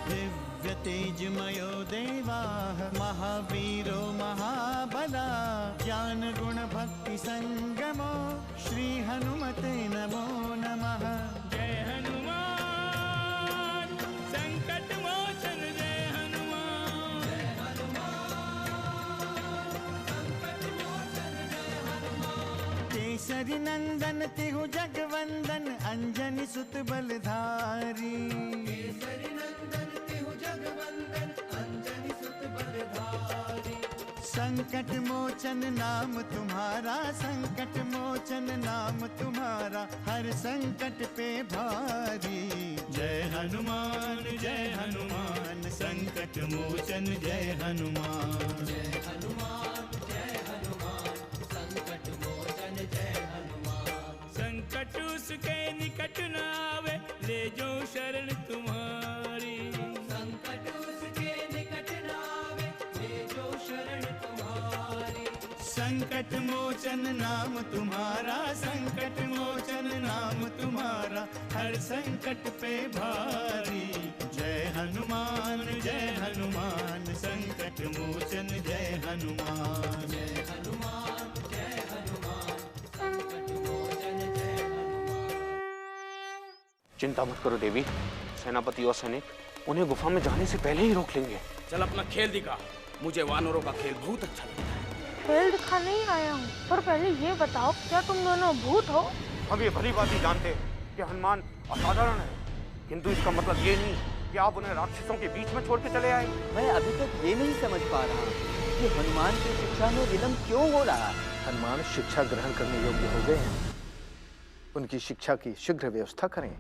दिव्य तेजमयो देवाः महावीरो महाबला ज्ञान गुण भक्ति संगमो श्री हनुमते नमो नमः। जय हनुमान संकट मोचन जय हनुमान। जय हनुमान संकट मोचन जय हनुमान। केसरी नंदन तिहु जगवंदन अंजनी सुत बलधारी। केसरी नंदन तिहु जगवंदन अंजनी सुत बलधारी। संकट मोचन नाम तुम्हारा संकट मोचन नाम तुम्हारा हर संकट पे भारी। जय हनुमान संकट मोचन जय हनुमान। जय हनुमान संकट मोचन जय हनुमान। संकट उसके निकट न आवे ले जो शरण तुम्हारी। संकट उसके निकट न आवे ले जो शरण तुम्हारी। संकट मोचन नाम तुम्हारा संकट मोचन नाम तुम्हारा हर संकट पे भारी। जय हनुमान संकट मोचन जय हनुमान। जय हनुमान संकट मोचन जय हनुमान। चिंता मत करो देवी, सेनापति और सैनिक उन्हें गुफा में जाने से पहले ही रोक लेंगे। चल अपना खेल दिखा, मुझे वानरों का खेल बहुत अच्छा लगता है। खेल दिखा नहीं आया हूँ, पर पहले ये बताओ क्या तुम दोनों भूत हो? हम ये भली बात ही जानते हैं कि हनुमान असाधारण है, किंतु इसका मतलब ये नहीं कि आप उन्हें राक्षसों के बीच में छोड़ के चले आए। मैं अभी तक ये नहीं समझ पा रहा कि हनुमान की शिक्षा में विलंब क्यों हो रहा है। हनुमान शिक्षा ग्रहण करने योग्य हो गए हैं, उनकी शिक्षा की शीघ्र व्यवस्था करें।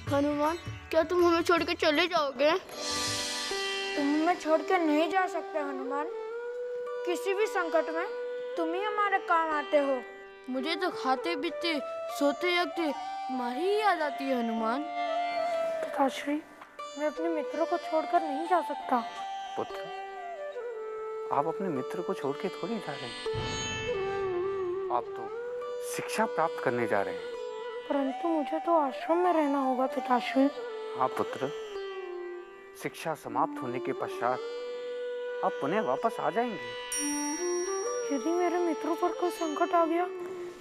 हनुमान, क्या तुम हमें छोड़ के चले जाओगे? तुम हमें छोड़ के नहीं जा सकते हनुमान। किसी भी संकट में तुम ही हमारे काम आते हो। मुझे तो खाते पीते सोते जगते तुम्हारी ही याद आती है हनुमान। पिताश्री, मैं अपने मित्रों को छोड़कर नहीं जा सकता। पुत्र, आप अपने मित्र को छोड़ के थोड़ी जा रहे हैं, आप तो शिक्षा प्राप्त करने जा रहे हैं। परंतु मुझे तो आश्रम में रहना होगा पिताश्री। हाँ पुत्र, शिक्षा समाप्त होने के पश्चात आप पुनः वापस आ जाएंगे। यदि मेरे मित्रों पर कोई संकट आ गया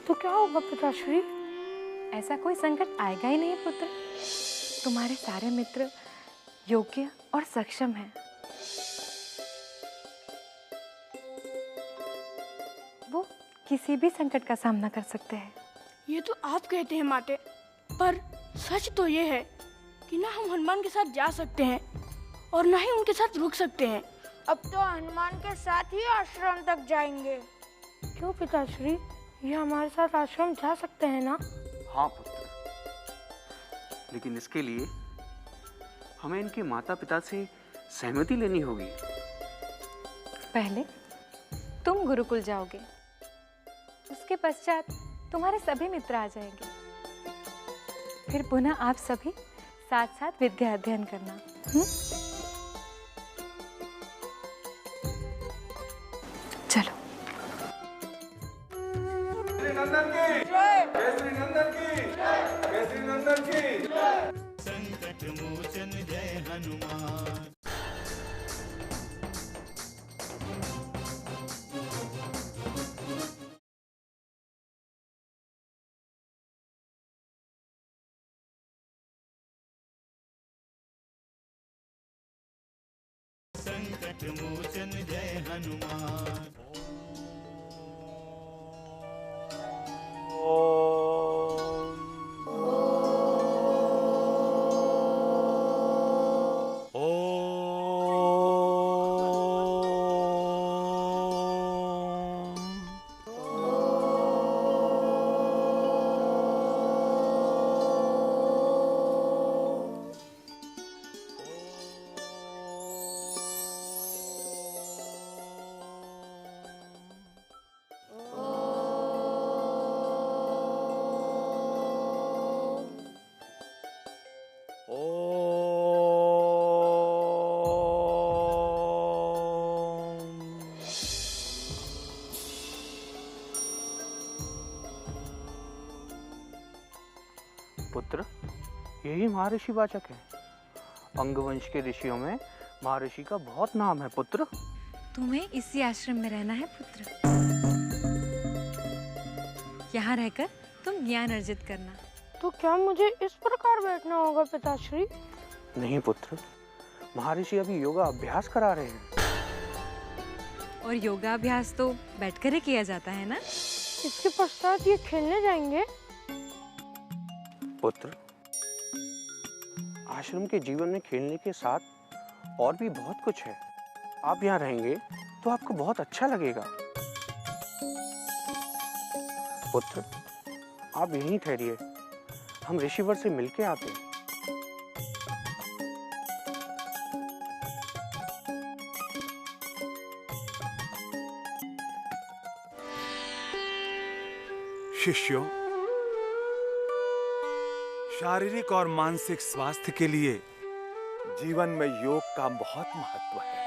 तो क्या होगा पिताश्री? ऐसा कोई संकट आएगा ही नहीं पुत्र। तुम्हारे सारे मित्र योग्य और सक्षम हैं। वो किसी भी संकट का सामना कर सकते हैं। ये तो आप कहते हैं माते, पर सच तो ये है कि ना हम हनुमान के साथ जा सकते हैं और न ही उनके साथ रुक सकते हैं। अब तो हनुमान के साथ ही आश्रम तक जाएंगे। क्यों पिताश्री, ये हमारे साथ आश्रम जा सकते हैं ना? हाँ पुत्र, लेकिन इसके लिए हमें इनके माता पिता से सहमति लेनी होगी। पहले तुम गुरुकुल जाओगे, उसके पश्चात तुम्हारे सभी मित्र आ जाएंगे, फिर पुनः आप सभी साथ साथ विद्या अध्ययन करना। चलो। संकट मोचन जय हनुमान। संकट मोचन जय हनुमान। पुत्र, यही महर्षि वाचक है। अंगवंश के ऋषियों में महर्षि का बहुत नाम है पुत्र। तुम्हें इसी आश्रम में रहना है पुत्र। यहाँ रहकर तुम ज्ञान अर्जित करना। तो क्या मुझे इस प्रकार बैठना होगा पिताश्री? नहीं पुत्र, महर्षि अभी योगा अभ्यास करा रहे हैं। और योगाभ्यास तो बैठकर ही किया जाता है ना? इसके पश्चात ये खेलने जाएंगे? पुत्र, आश्रम के जीवन में खेलने के साथ और भी बहुत कुछ है। आप यहाँ रहेंगे तो आपको बहुत अच्छा लगेगा। पुत्र, आप यहीं ठहरिए, हम ऋषिवर से मिलके आते हैं। शिष्यों, शारीरिक और मानसिक स्वास्थ्य के लिए जीवन में योग का बहुत महत्व है।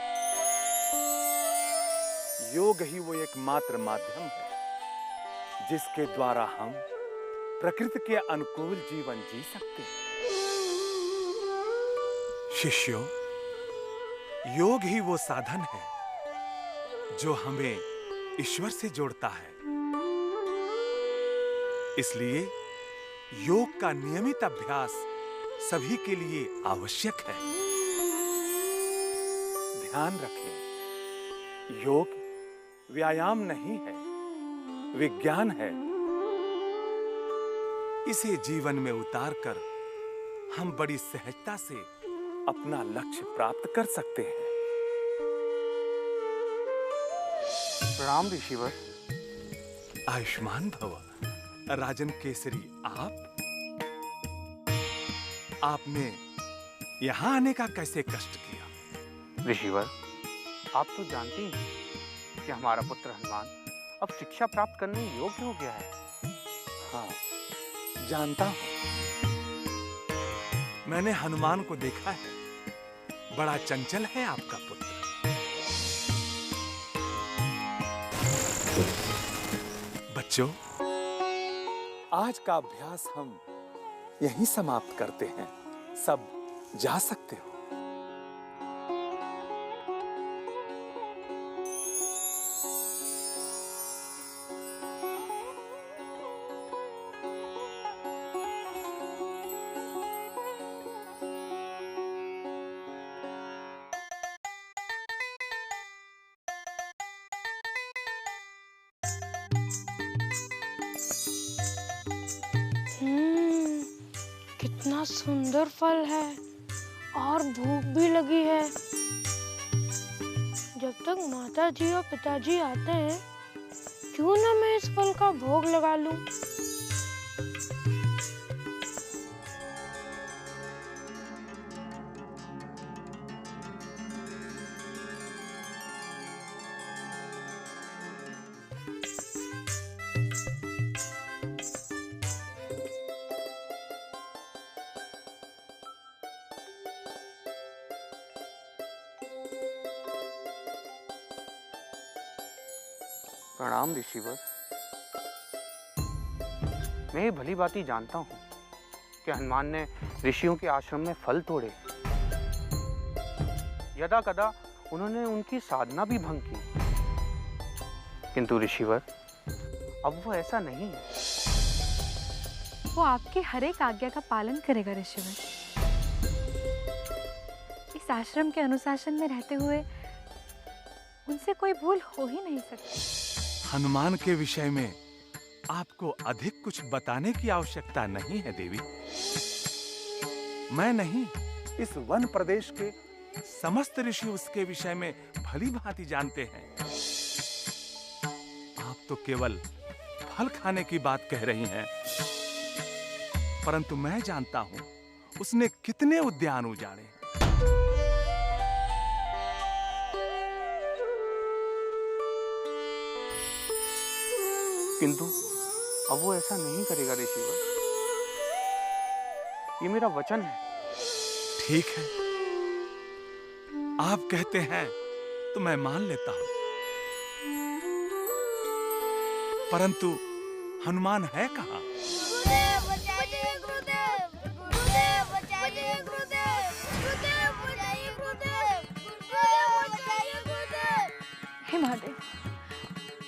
योग ही वो एकमात्र माध्यम है जिसके द्वारा हम प्रकृति के अनुकूल जीवन जी सकते हैं। शिष्यों, योग ही वो साधन है जो हमें ईश्वर से जोड़ता है। इसलिए योग का नियमित अभ्यास सभी के लिए आवश्यक है। ध्यान रखें, योग व्यायाम नहीं है, विज्ञान है। इसे जीवन में उतारकर हम बड़ी सहजता से अपना लक्ष्य प्राप्त कर सकते हैं। प्रणाम ऋषिवर। आयुष्मान भव। राजन केसरी, आपने यहां आने का कैसे कष्ट किया? ऋषिवर, आप तो जानते ही हैं कि हमारा पुत्र हनुमान अब शिक्षा प्राप्त करने योग्य हो गया है। हाँ, जानता हूं। मैंने हनुमान को देखा है, बड़ा चंचल है आपका पुत्र। बच्चों, आज का अभ्यास हम यहीं समाप्त करते हैं। सब जा सकते हो। कितना सुंदर फल है और भूख भी लगी है। जब तक माता जी और पिताजी आते हैं, क्यों ना मैं इस फल का भोग लगा लूं। प्रणाम ऋषिवर। मैं ये भली बात ही जानता हूँ कि हनुमान ने ऋषियों के आश्रम में फल तोड़े। यदा कदा उन्होंने उनकी साधना भी भंग की, किंतु ऋषिवर अब वो ऐसा नहीं है। वो आपकी हर एक आज्ञा का पालन करेगा ऋषिवर। इस आश्रम के अनुशासन में रहते हुए उनसे कोई भूल हो ही नहीं सकती। हनुमान के विषय में आपको अधिक कुछ बताने की आवश्यकता नहीं है देवी। मैं नहीं, इस वन प्रदेश के समस्त ऋषि उसके विषय में भली भांति जानते हैं। आप तो केवल फल खाने की बात कह रही हैं, परंतु मैं जानता हूं उसने कितने उद्यान उजाड़े। किंतु अब वो ऐसा नहीं करेगा ऋषिवर, ये मेरा वचन है। ठीक है, आप कहते हैं तो मैं मान लेता हूं, परंतु हनुमान है कहां? हे महादेव,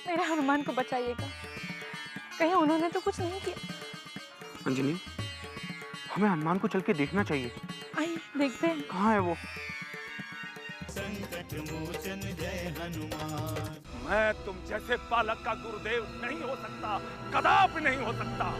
मेरे हनुमान को बचाइएगा। कहीं उन्होंने तो कुछ नहीं किया। अंजनी, हमें हनुमान को चल के देखना चाहिए। आइए देखते हैं। कहाँ है वो? संकट मोचन जय हनुमान। मैं तुम जैसे बालक का गुरुदेव नहीं हो सकता, कदापि नहीं हो सकता।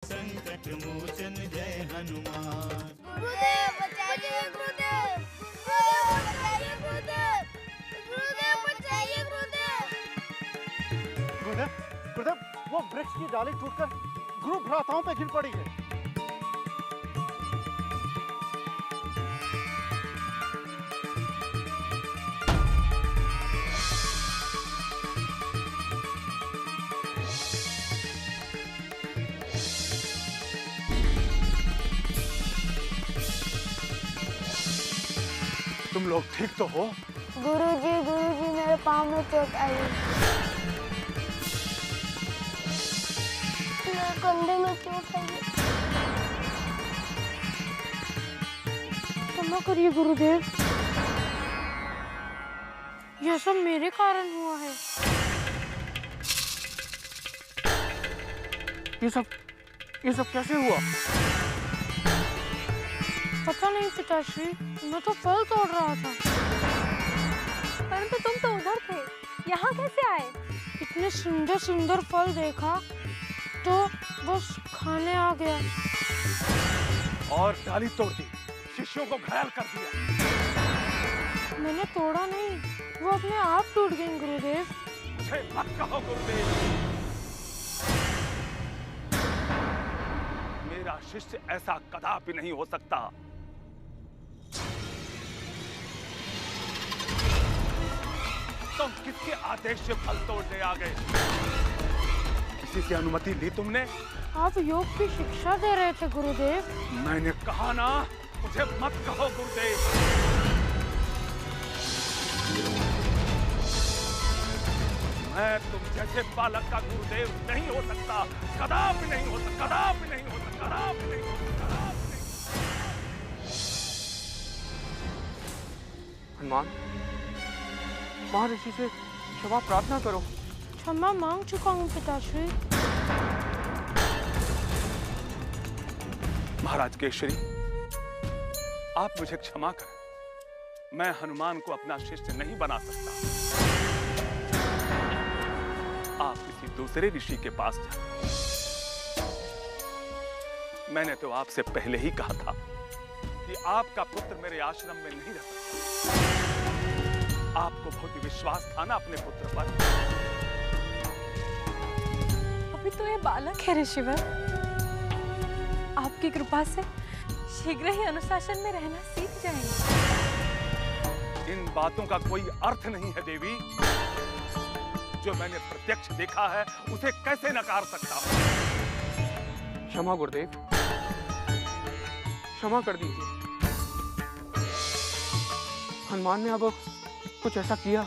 संकट मोचन जय हनुमान। गुरुदेव बचाइए गुरुदेव, गुरुदेव बचाइए गुरुदेव, गुरुदेव बचाइए गुरुदेव। गुरुदेव, गुरुदेव, वो वृक्ष की डाली टूटकर गुरु भ्राताओं पे गिर पड़ी है। तुम लोग ठीक तो हो? गुरुजी, मेरे पाँव में चोट आई। मेरे कंधे में चोट आई। क्षमा करिए गुरुदेव, यह सब मेरे कारण हुआ है। ये सब कैसे हुआ? पता नहीं पिताश्री, मैं तो फल तोड़ रहा था। परंतु तुम तो उधर थे, यहाँ कैसे आए? इतने सुंदर सुंदर फल देखा तो बस खाने आ गया। और डाली तोड़ दी, शिष्यों को घायल कर दिया। मैंने तोड़ा नहीं, वो अपने आप टूट गए गुरुदेव। मुझे मत कहो गुरुदेव, मेरा शिष्य ऐसा कदापि नहीं हो सकता। तुम किसके आदेश से फल तोड़ने आ गए? किसी से अनुमति ली तुमने? आप योग की शिक्षा दे रहे थे गुरुदेव। मैंने कहा ना, मुझे मत कहो गुरुदेव। मैं तुम जैसे बालक का गुरुदेव नहीं हो सकता, कदापि नहीं हो सकता, कदापि नहीं हो सकता, कदापि नहीं हो सकता, कदापि नहीं। हनुमान, महर्षि से क्षमा प्रार्थना करो। क्षमा मांग चुका हूँ पिताश्री। महाराज केशरी, आप मुझे क्षमा करें। मैं हनुमान को अपना शिष्य नहीं बना सकता। दूसरे ऋषि के पास जा। मैंने तो आपसे पहले ही कहा था कि आपका पुत्र मेरे आश्रम में नहीं रह सकता। आपको बहुत ही विश्वास था ना अपने पुत्र पर। अभी तो ये बालक है ऋषिवर। आपकी कृपा से शीघ्र ही अनुशासन में रहना सीख जाएंगे। इन बातों का कोई अर्थ नहीं है देवी। जो मैंने प्रत्यक्ष देखा है उसे कैसे नकार सकता हूं? क्षमा गुरुदेव, क्षमा कर दीजिए। हनुमान ने अब कुछ ऐसा किया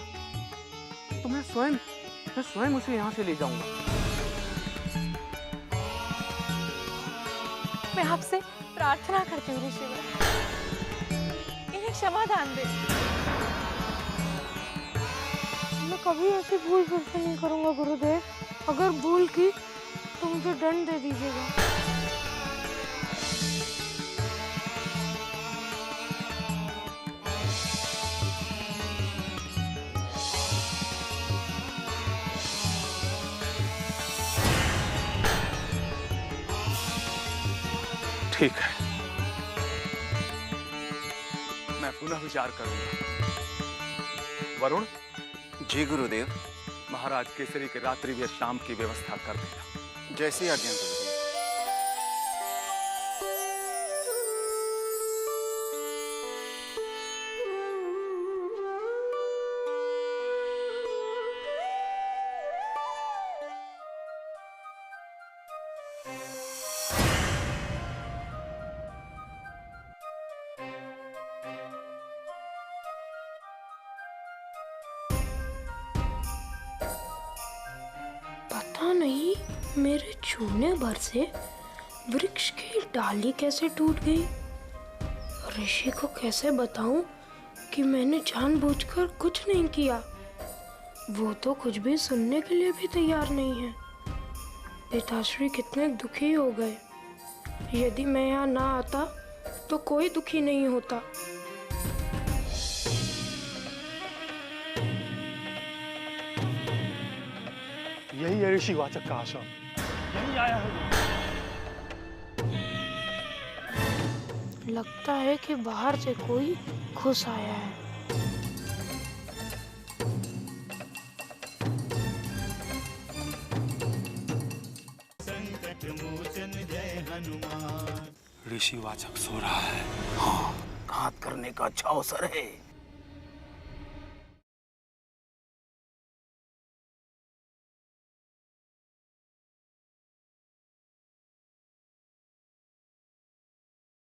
तो मैं स्वयं उसे यहाँ से ले जाऊंगा। मैं आपसे प्रार्थना करती हूँ ऋषिवर, इन्हें क्षमादान दे। मैं कभी ऐसी भूल फिर से नहीं करूंगा गुरुदेव। अगर भूल की तो मुझे दंड दे दीजिएगा। ठीक है, मैं पुनः विचार करूंगा। वरुण। जी गुरुदेव। महाराज केसरी के रात्रि विश्राम की व्यवस्था कर देना। जैसी आज्ञा गुरुदेव। पता नहीं मेरे छूने भर से वृक्ष की डाली कैसे टूट गई। ऋषि को कैसे बताऊं कि मैंने जानबूझकर कुछ नहीं किया। वो तो कुछ भी सुनने के लिए भी तैयार नहीं है। पिताश्री कितने दुखी हो गए। यदि मैं यहाँ ना आता तो कोई दुखी नहीं होता। यही है ऋषिवाचक का आश्रम। यही आया है वो। लगता है कि बाहर से कोई घुस आया है। संकट मोचन जय हनुमान। ऋषिवाचक सो रहा है। हाँ, घात करने का अच्छा अवसर है।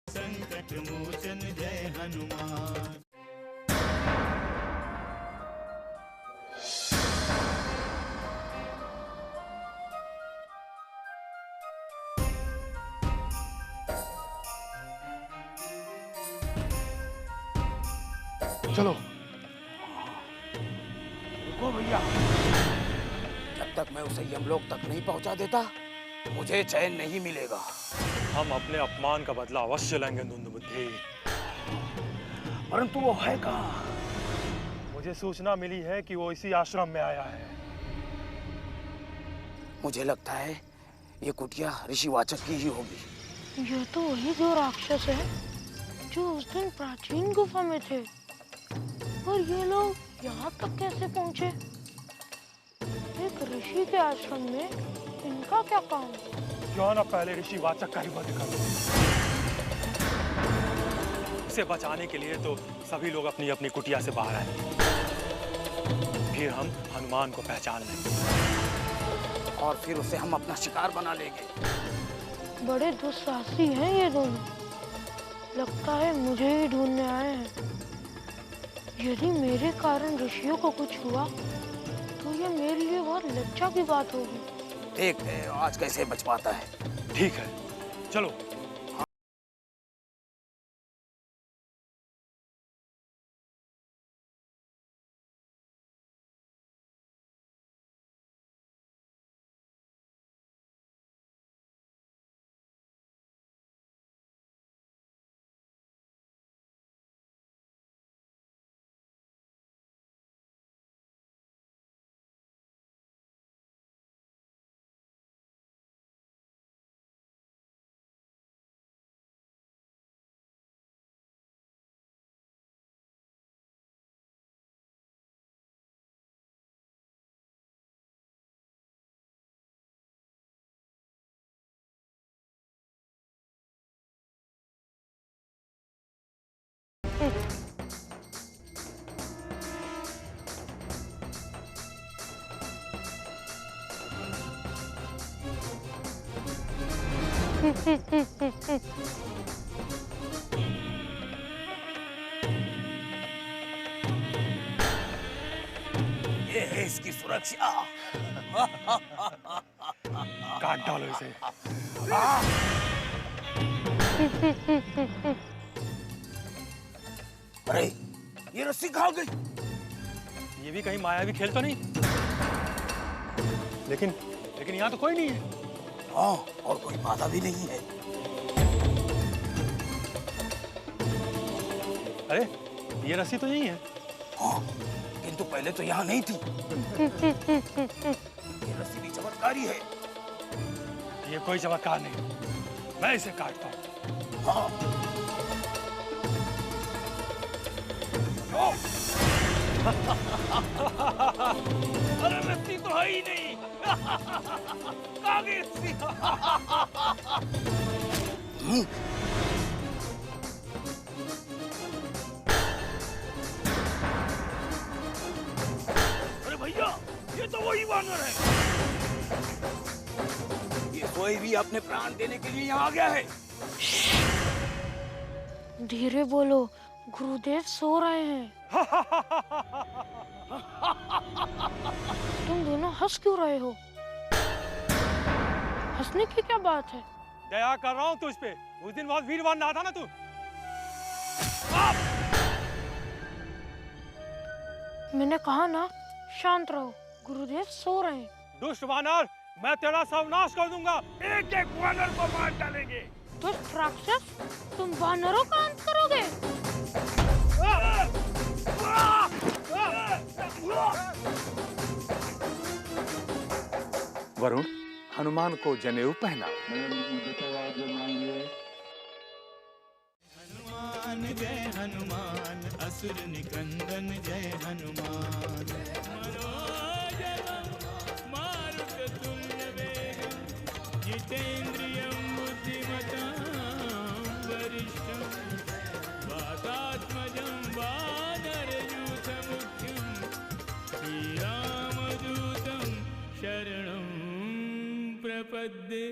संकट मोचन जय हनुमान। चलो। रुको भैया, जब तक मैं उसे यमलोक तक नहीं पहुंचा देता मुझे चैन नहीं मिलेगा। हम अपने अपमान का बदला अवश्य लेंगे दुंदुबुद्धि। परंतु वो है कहाँ? मुझे सूचना मिली है कि वो इसी आश्रम में आया है। मुझे लगता है ये कुटिया ऋषिवाचक की ही होगी। ये तो वही दो राक्षस है जो उस दिन प्राचीन गुफा में थे। पर ये लोग यहाँ तक कैसे पहुँचे? एक ऋषि के आश्रम में इनका क्या काम? क्यों ना पहले ऋषिवाचक का ही वध कर लो। उसे बचाने के लिए तो सभी लोग अपनी अपनी कुटिया से बाहर आए। फिर हम हनुमान को पहचान लेंगे और फिर उसे हम अपना शिकार बना लेंगे। बड़े दुस्साहसी हैं ये दोनों। लगता है मुझे ही ढूंढने आए हैं। यदि मेरे कारण ऋषियों को कुछ हुआ तो ये मेरे लिए बहुत लज्जा की बात होगी। देखते हैं आज कैसे बच पाता है। ठीक है, चलो। ये है इसकी सुरक्षा। काट डालो इसे। अरे ये रस्सी कहाँ गई? ये भी कहीं मायावी खेल तो नहीं? लेकिन यहाँ तो कोई नहीं है। हाँ, और कोई बाधा भी नहीं है। अरे ये रस्सी तो यही है। हाँ, किंतु पहले तो यहाँ नहीं थी। ये रस्सी भी चमत्कारी है। ये कोई चमत्कार नहीं, मैं इसे काटता हूँ। हाँ। अरे रस्सी तो है ही नहीं। कहाँ गई रस्सी? अरे भैया, ये तो वही वानर है। ये कोई भी अपने प्राण देने के लिए यहाँ आ गया है। धीरे बोलो, गुरुदेव सो रहे हैं। तुम दोनों हंस क्यों रहे हो? हंसने की क्या बात है? दया कर रहा हूँ तुझ पे। उस दिन बहुत वीरवान नहा था ना तू। मैंने कहा ना, शांत रहो, गुरुदेव सो रहे हैं। दुष्ट वानर, मैं तेरा सर्वनाश कर दूंगा। एक एक वानर को मार डालेंगे। दुष्ट राक्षस, तुम वानरों का अंत करोगे? वरुण, हनुमान को जनेऊ पहनाओ। हनुमान जय हनुमान, असुर निकंदन जय हनुमान। मारुततुल्य वेगं जितेन्द्रियं बुद्धिमतां वरिष्ठं वातात्मजं वानरयूथमुख्यं श्रीरामदूतं शरणं प्रपद्ये।